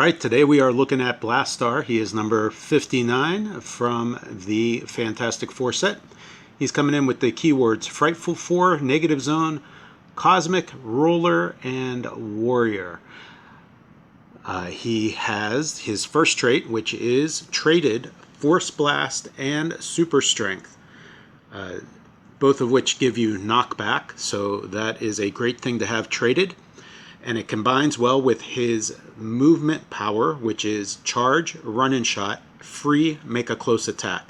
Alright, today we are looking at Blastaar. He is number 59 from the Fantastic Four set. He's coming in with the keywords Frightful Four, Negative Zone, Cosmic, Ruler, and Warrior. He has his first trait, which is traded Force Blast and Super Strength, both of which give you knockback, so that is a great thing to have traded. And it combines well with his movement power, which is charge, run and shot, free, make a close attack.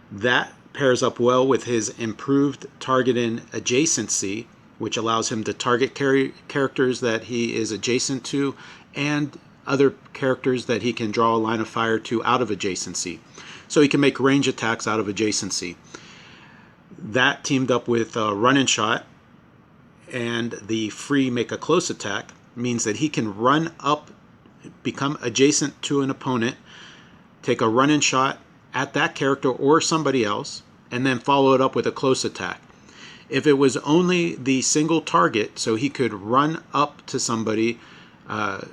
That pairs up well with his improved targeting adjacency, which allows him to target characters that he is adjacent to and other characters that he can draw a line of fire to out of adjacency. So he can make range attacks out of adjacency. That teamed up with run and shot and the free make a close attack means that he can run up, become adjacent to an opponent, take a run and shot at that character or somebody else, and then follow it up with a close attack. If it was only the single target, so he could run up to somebody,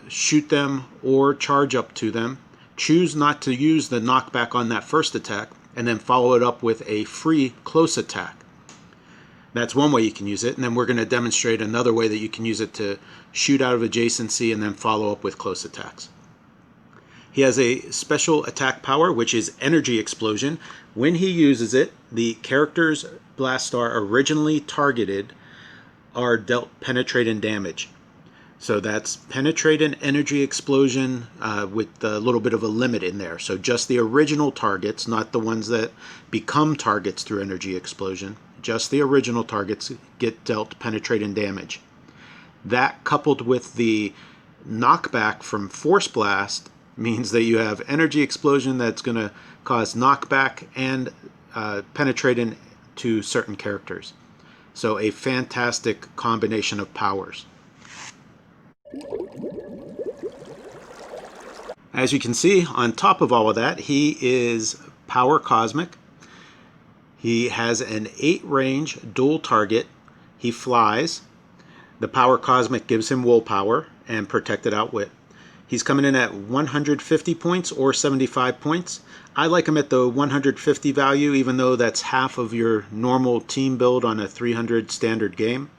shoot them, or charge up to them, choose not to use the knockback on that first attack, and then follow it up with a free close attack. That's one way you can use it, and then we're going to demonstrate another way that you can use it to shoot out of adjacency and then follow up with close attacks. He has a special attack power, which is Energy Explosion. When he uses it, the characters Blastaar originally targeted are dealt penetrating damage. So that's penetrating Energy Explosion with a little bit of a limit in there. So just the original targets, not the ones that become targets through Energy Explosion. Just the original targets get dealt penetrating damage. That coupled with the knockback from Force Blast means that you have Energy Explosion that's going to cause knockback and penetrating to certain characters. So a fantastic combination of powers. As you can see, on top of all of that, he is Power Cosmic. He has an 8 range dual target. He flies. The Power Cosmic gives him willpower and protected outwit. He's coming in at 150 points or 75 points. I like him at the 150 value, even though that's half of your normal team build on a 300 standard game.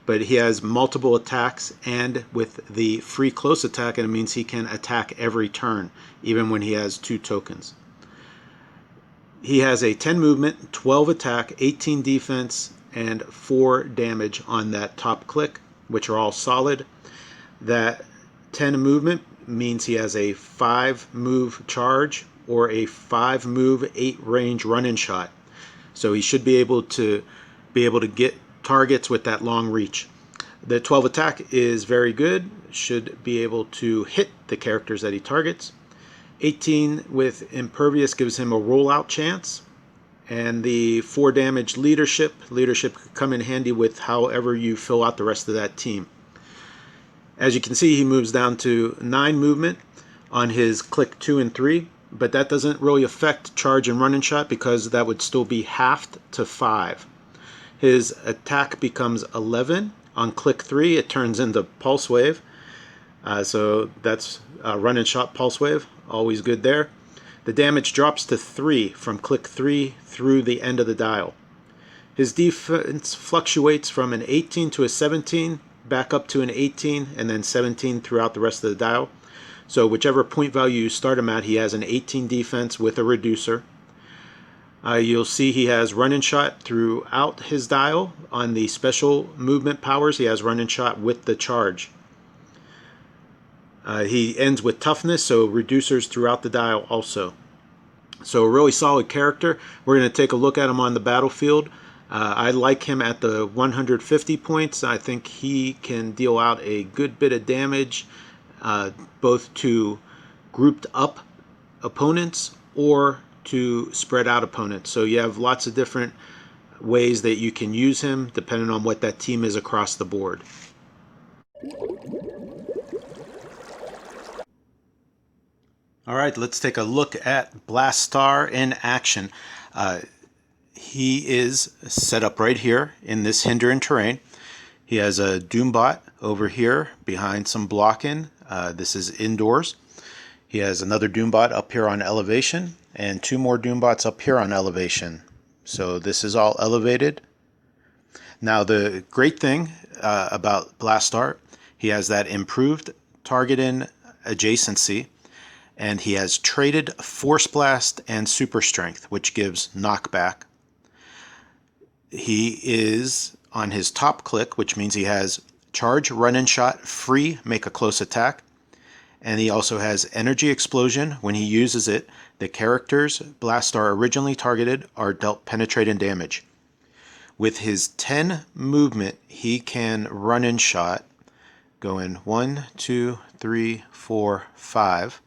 But he has multiple attacks, and with the free close attack, it means he can attack every turn, even when he has 2 tokens. He has a 10 movement, 12 attack, 18 defense, and 4 damage on that top click, which are all solid. That 10 movement means he has a 5 move charge or a 5 move 8 range run and shot. So he should be able to get targets with that long reach. The 12 attack is very good, should be able to hit the characters that he targets. 18 with Impervious gives him a rollout chance, and the 4 damage Leadership could come in handy with however you fill out the rest of that team. As you can see, he moves down to 9 movement on his click 2 and 3, but that doesn't really affect charge and run and shot because that would still be halved to 5. His attack becomes 11. On click 3 it turns into Pulse Wave, so that's run and shot Pulse Wave, always good there. The damage drops to 3 from click 3 through the end of the dial. His defense fluctuates from an 18 to a 17, back up to an 18, and then 17 throughout the rest of the dial. So whichever point value you start him at, he has an 18 defense with a reducer. You'll see he has run and shot throughout his dial. On the special movement powers, he has run and shot with the charge. He ends with toughness, so reducers throughout the dial also. So a really solid character. We're going to take a look at him on the battlefield. I like him at the 150 points. I think he can deal out a good bit of damage, both to grouped up opponents or to spread out opponents. So you have lots of different ways that you can use him depending on what that team is across the board. Alright, let's take a look at Blastaar in action. He is set up right here in this hindering terrain. He has a Doombot over here behind some blocking. This is indoors. He has another Doombot up here on elevation and 2 more Doombots up here on elevation. So this is all elevated. Now the great thing about Blastaar, he has that improved target in adjacency, and he has traded Force Blast and Super Strength, which gives knockback. He is on his top click, which means he has charge, run and shot, free, make a close attack. And he also has Energy Explosion. When he uses it, the characters Blastaar originally targeted are dealt penetrating damage. With his 10 movement, he can run and shot, going 1, 2, 3, 4, 5.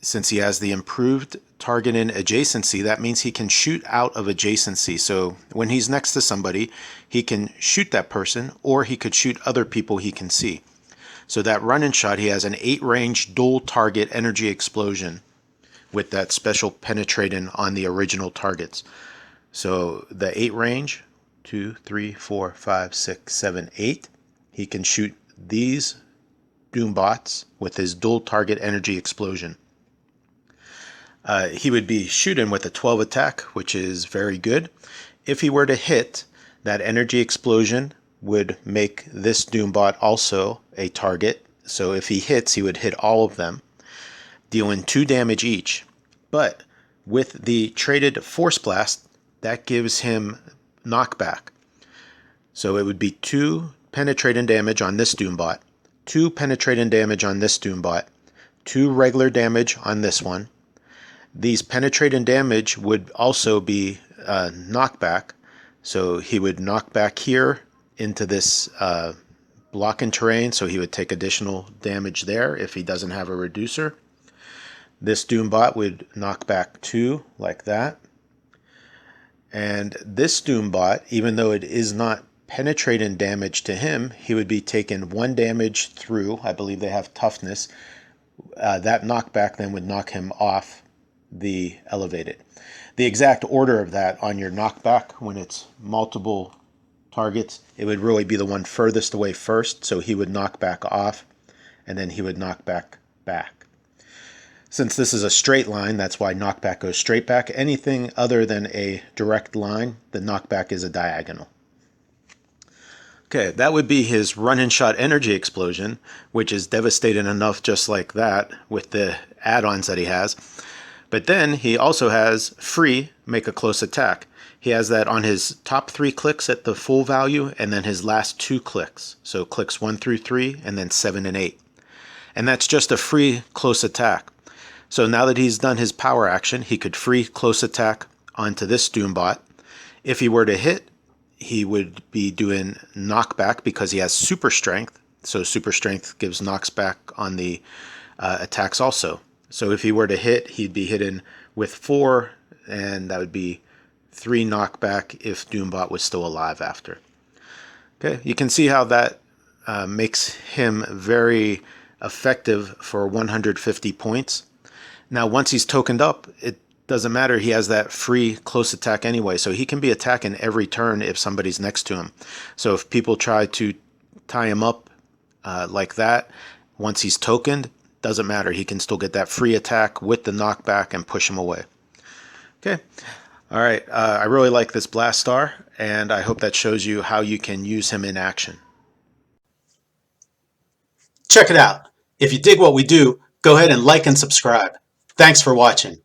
Since he has the improved target in adjacency, that means he can shoot out of adjacency. So when he's next to somebody, he can shoot that person, or he could shoot other people he can see. So that run and shot, he has an 8 range dual target energy explosion with that special penetrating on the original targets. So the 8 range, 2, 3, 4, 5, 6, 7, 8. He can shoot these Doombots with his dual target energy explosion. He would be shooting with a 12 attack, which is very good. If he were to hit, that energy explosion would make this Doombot also a target. So if he hits, he would hit all of them, dealing 2 damage each. But with the traded Force Blast, that gives him knockback. So it would be 2 penetrating damage on this Doombot, 2 penetrating damage on this Doombot, 2 regular damage on this one. These penetrating damage would also be knockback. So he would knock back here into this blocking terrain, so he would take additional damage there if he doesn't have a reducer. This Doombot would knock back 2 like that. And this Doombot, even though it is not penetrating damage to him, he would be taking 1 damage through. I believe they have toughness. That knockback then would knock him off the elevated. The exact order of that on your knockback, when it's multiple targets, it would really be the one furthest away first, so he would knock back off, and then he would knock back. Since this is a straight line, that's why knockback goes straight back. Anything other than a direct line, the knockback is a diagonal. Okay, that would be his run and shot energy explosion, which is devastating enough just like that with the add-ons that he has. But then he also has free, make a close attack. He has that on his top 3 clicks at the full value, and then his last 2 clicks. So clicks 1 through 3, and then 7 and 8. And that's just a free close attack. So now that he's done his power action, he could free close attack onto this Doombot. If he were to hit, he would be doing knockback because he has super strength. So super strength gives knocks back on the attacks also. So if he were to hit, he'd be hitting with 4, and that would be 3 knockback if Doombot was still alive after. Okay, you can see how that makes him very effective for 150 points. Now, once he's tokened up, it doesn't matter. He has that free close attack anyway, so he can be attacking every turn if somebody's next to him. So if people try to tie him up like that, once he's tokened, doesn't matter. He can still get that free attack with the knockback and push him away. Okay. All right. I really like this Blastaar, and I hope that shows you how you can use him in action. Check it out. If you dig what we do, go ahead and like and subscribe. Thanks for watching.